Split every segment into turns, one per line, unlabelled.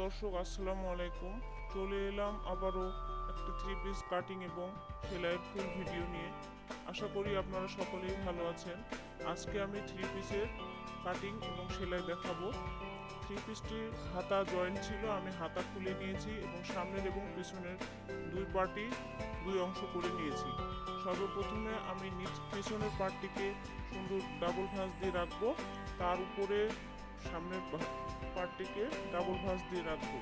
দর্শক, আসসালামু আলাইকুম। চলে এলাম আবারও একটা থ্রি পিস কাটিং এবং সেলাইয়ের ফুল ভিডিও নিয়ে। আশা করি আপনারা সকলেই ভালো আছেন। আজকে আমি থ্রি পিসের কাটিং এবং সেলাই দেখাবো। থ্রি পিসটির হাতা জয়েন্ট ছিল, আমি হাতা খুলে নিয়েছি এবং সামনের এবং পিছনের দুই পার্টই দুই অংশ করে নিয়েছি। সর্বপ্রথমে আমি পিছনের পার্টটিকে সুন্দর ডাবল ভাঁজ দিয়ে রাখবো, তার উপরে সামনের পার্টটিকে ডাবল ভাঁজ দিয়ে রাখবো।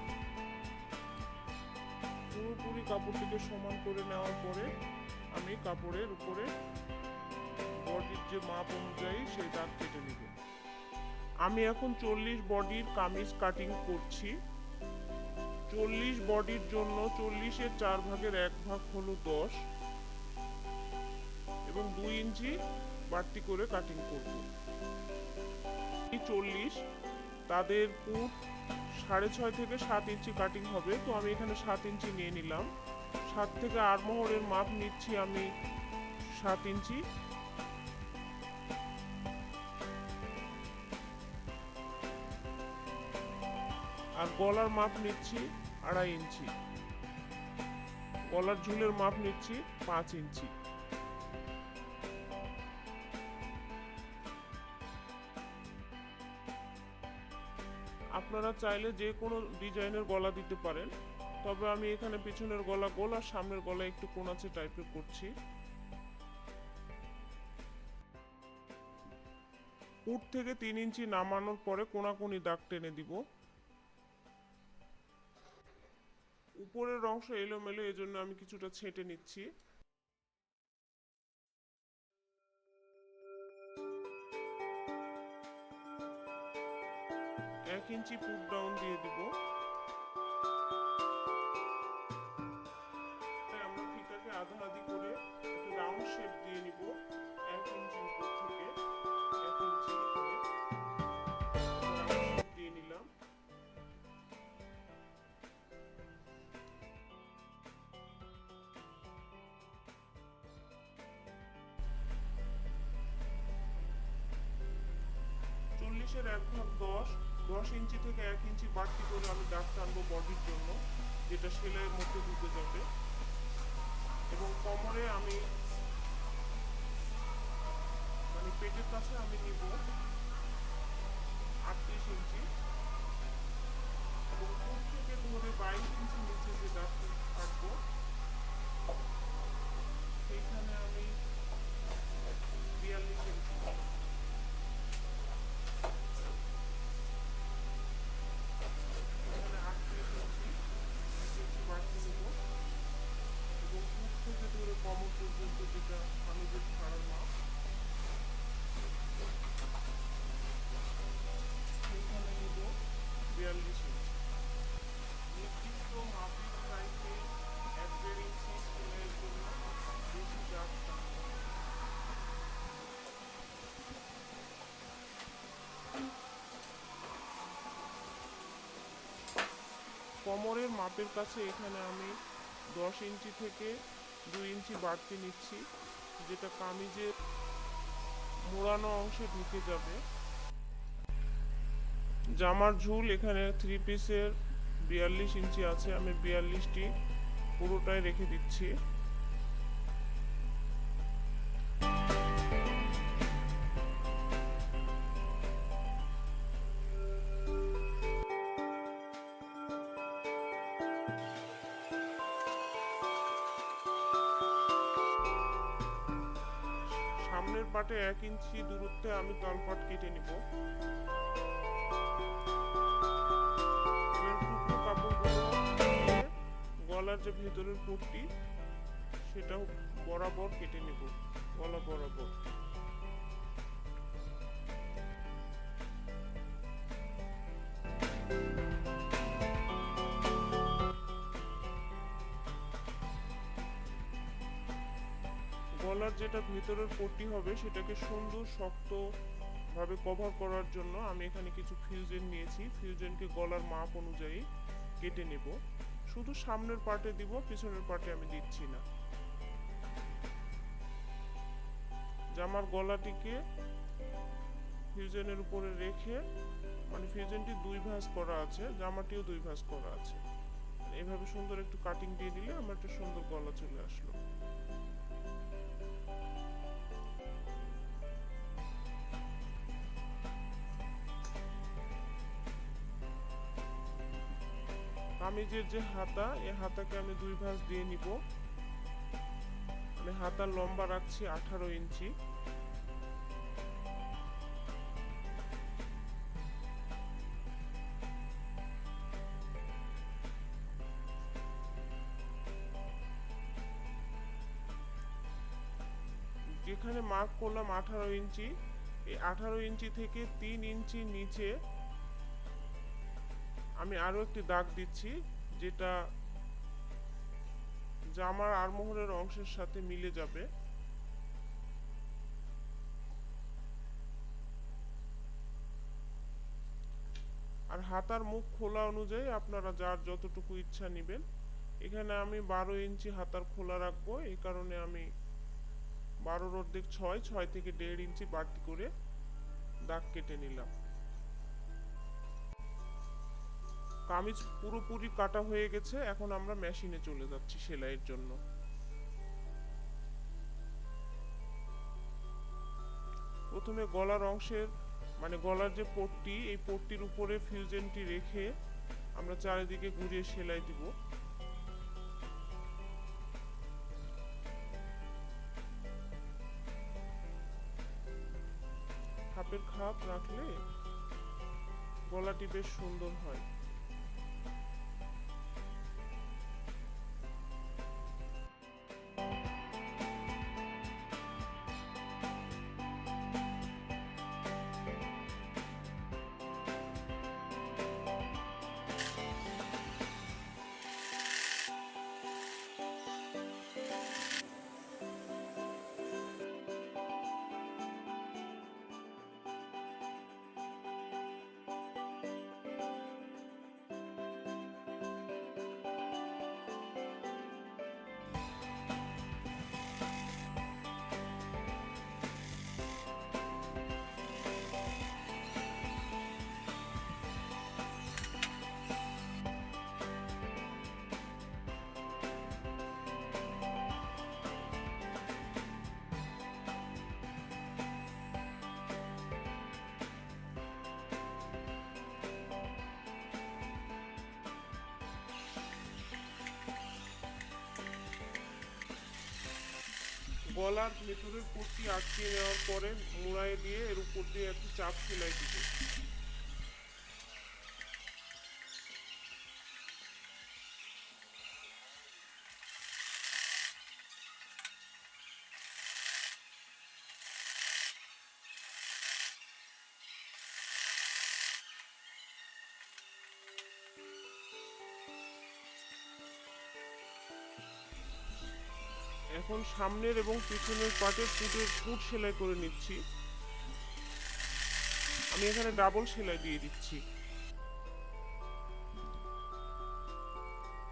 পুরোপুরি কাপড়টিকে সমান করে নেওয়ার পরে আমি কাপড়ের উপরে বডির যে মাপ অনুযায়ী সেই দাগ কেটে নিব। আমি এখন 40 বডির কামিজ কাটিং করছি। 40 বডির জন্য 40-এর 4 ভাগের 1 ভাগ হলো 10 এবং 2 ইঞ্চি বাড়তি করে কাটিং করব। 40 তাদের পুট 6.5 থেকে 7 ইঞ্চি কাটিং হবে, তো আমি এখানে 7 ইঞ্চি নিয়ে নিলাম। 7 থেকে আড়মোহরের মাপ নিচ্ছি আমি 7 ইঞ্চি। আর গলার মাপ নিচ্ছি 2.5 ইঞ্চি। গলার ঝুলের মাপ নিচ্ছি 5 ইঞ্চি। আপনারা চাইলে যে কোনো ডিজাইনের গলা দিতে পারেন, তবে আমি এখানে পিছনের গলা গোল আর সামনের গলা একটু কোনাচে টাইপের করছি। পুট থেকে 3 ইঞ্চি নামানোর পরে কোনাকুনি দাগ টেনে দিব। উপরের অংশ এলোমেলো, এজন্য আমি কিছুটা ছেঁটে নিচ্ছি। এক ইঞ্চি পুট ডাউন দিয়ে দিব। আমরা ফিতাকে আধা আধি করে একটা রাউন্ড শেপ দিয়ে নিব। 1 ইঞ্চি উপর থেকে 1 ইঞ্চি করে রাউন্ড শেপ দিয়ে নিলাম। চল্লিশের 1 ভাগ 10 ইঞ্চি থেকে 1 ইঞ্চি বাড়তি করে আমি দাগ টানবো বডির জন্য, যেটা সেলাইয়ের মধ্যে ঢুকে যাবে। এবং কোমরে আমি মানে পেটের কাছে আমি নিব 38 ইঞ্চি এবং পুট থেকে ধরে 22 ইঞ্চি নিচে যে দাগ কাটবো সেইখানে আমি 42 ইঞ্চি। কমর পর্যন্ত যেটা আমি যে ছাড়ার মাপ সেখানে নিব 42 ইঞ্চি। নির্দিষ্ট মাপের চাইতে 1-1.5 ইঞ্চি সেলাইয়ের জন্য বেশি দাগ টানবো। কোমরের মাপের কাছে এখানে আমি 10 ইঞ্চি থেকে 2 ইঞ্চি বাড়তি নিচ্ছি, যেটা কামিজের মোড়ানো অংশে ঢুকে যাবে। জামার ঝুল এখানে 3 পিসের 42 ইঞ্চি আছে, আমি 42টি পুরোটাই রেখে দিচ্ছি। সামনের পাটে 1 ইঞ্চি দূরত্বে আমি তলপাট কেটে নিব। টুকরো কাপড়গুলো দিয়ে গলার যে ভেতরের পুটটি সেটা বরাবর কেটে নিব, গলা বরাবর। গলার যেটা ভেতরের পট্টি হবে সেটাকে সুন্দর শক্ত ভাবে কভার করার জন্য আমি এখানে কিছু ফিউজেন নিয়েছি। ফিউজেনকে গলার মাপ অনুযায়ী কেটে নেব। শুধু সামনের পার্টে দিব, পিছনের পার্টে আমি দিচ্ছি না। জামার গলাটিকে ফিউজনের উপরে রেখে, মানে ফিউজনটি 2 ভাঁজ করা আছে, জামাটিও 2 ভাঁজ করা আছে, এভাবে সুন্দর একটু কাটিং দিয়ে দিলে আমার একটা সুন্দর গলা চলে আসলো। কামিজের যে হাতা, এই হাতাকে আমি 2 ভাঁজ দিয়ে নিব। মানে হাতার লম্বা রাখছি 18 ইঞ্চি। যেখানে মার্ক করলাম 18 ইঞ্চি, এই 18 ইঞ্চি থেকে 3 ইঞ্চি নিচে আমি আরো একটি দাগ দিচ্ছি, যেটা জামার আরমোহরের অংশের সাথে মিলে যাবে। আর হাতার মুখ খোলা অনুযায়ী আপনারা যার যতটুকু ইচ্ছা নেবেন। এখানে আমি 12 ইঞ্চি হাতার খোলা রাখবো, এই কারণে আমি 12 / 6 থেকে 1.5 ইঞ্চি বাড়তি করে দাগ কেটে নিলাম। কামিজ পুরোপুরি কাটা হয়ে গেছে, এখন আমরা মেশিনে চলে যাচ্ছি সেলাইয়ের জন্য। প্রথমে গলার অংশের, মানে গলার যে পট্টি, এই পট্টির উপরে ফিউজনটি রেখে আমরা চারিদিকে ঘুরিয়ে সেলাই দিব। খাপের খাপ রাখলে গলাটি বেশ সুন্দর হয়। গলার ভেতরের পট্টি আটকিয়ে নেওয়ার পরে মুড়ায় দিয়ে এর উপর দিয়ে একটি চাপ সেলাই দিব। এখন সামনের এবং পিছনের পাটের পুট সেলাই করে নিচ্ছি। আমি এখানে ডাবল সেলাই দিয়ে দিচ্ছি।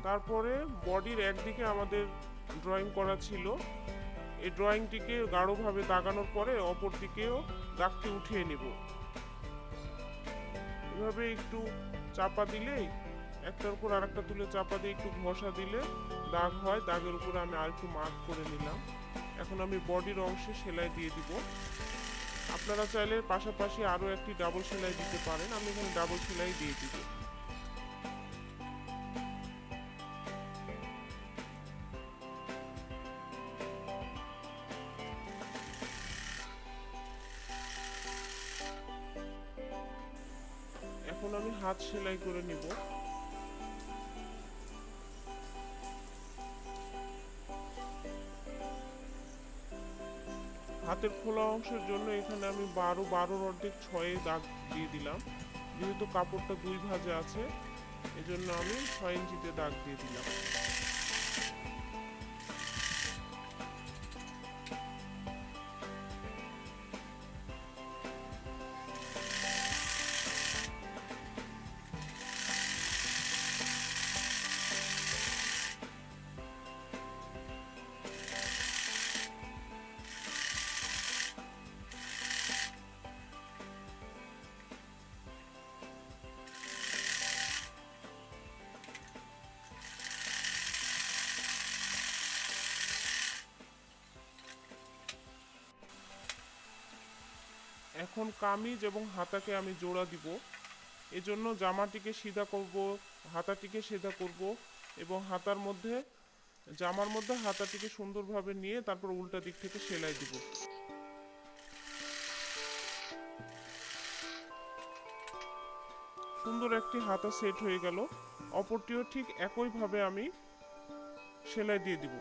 তারপরে বডির একদিকে আমাদের ড্রয়িং করা ছিল, এই ড্রয়িংটিকে গাঢ়ভাবে দাগানোর পরে অপর দিকেও দাগটি উঠিয়ে নিব। এভাবে একটু চাপা দিলেই, একটার উপর আরেকটা তুলে চাপা দিয়ে একটু ঘষা দিলে দাগ হয়। দাগের উপরে আমি আর একটু মার্ক করে নিলাম। এখন আমি বডির অংশে সেলাই দিয়ে দিব। আপনারা চাইলে পাশাপাশি আরো একটি ডাবল সেলাই দিতে পারেন, আমি এখানে ডাবল সেলাই দিয়ে দিব। এখন আমি হাত সেলাই করে নিব। হাতের খোলা অংশের জন্য এখানে আমি 12/6 দাগ দিয়ে দিলাম। যেহেতু কাপড়টা 2 ভাঁজে আছে, এজন্য আমি 6 ইঞ্চিতে দাগ দিয়ে দিলাম। এখন কামিজ এবং হাতাকে আমি জোড়া দিব। এজন্য জামাটিকে সিধা করব, হাতাটিকে সিধা করব এবং জামার মধ্যে হাতাটিকে সুন্দরভাবে নিয়ে তারপর উল্টা দিক থেকে সেলাই দিব। সুন্দর একটি হাতা সেট হয়ে গেল। অপরটিও ঠিক একইভাবে আমি সেলাই দিয়ে দিব।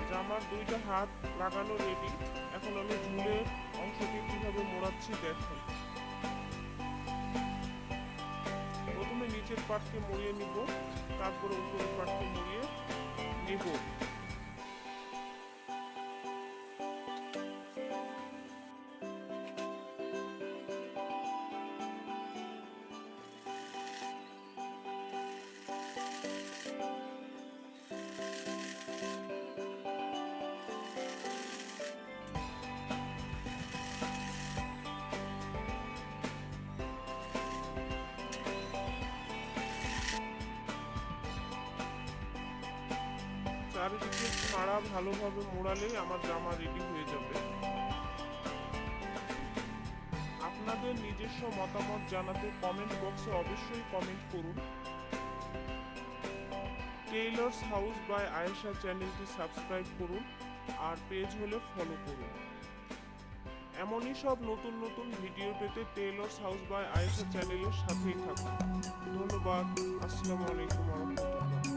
জামার দুইটা হাত লাগানো রেডি। এখন আমি ঝুলের অংশটি কিভাবে মোড়াচ্ছি দেখেন। প্রথমে নিচের পাটকে মুড়িয়ে নিব, তারপরে উপরের পাটকে মুড়িয়ে নিব। চারিদিকে ছাড়া ভালোভাবে মোড়ালেই আমার জামা রেডি হয়ে যাবে। আপনাদের নিজস্ব মতামত জানাতে কমেন্ট বক্সে অবশ্যই কমেন্ট করুন। টেইলর্স হাউস বাই আয়েশা চ্যানেলটি সাবস্ক্রাইব করুন আর পেজ হলে ফলো করুন। এমনই সব নতুন নতুন ভিডিও পেতে টেইলর্স হাউস বাই আয়েশা চ্যানেলের সাথেই থাকুন। ধন্যবাদ। আসসালামু আলাইকুম ওয়া রাহমাতুল্লাহ।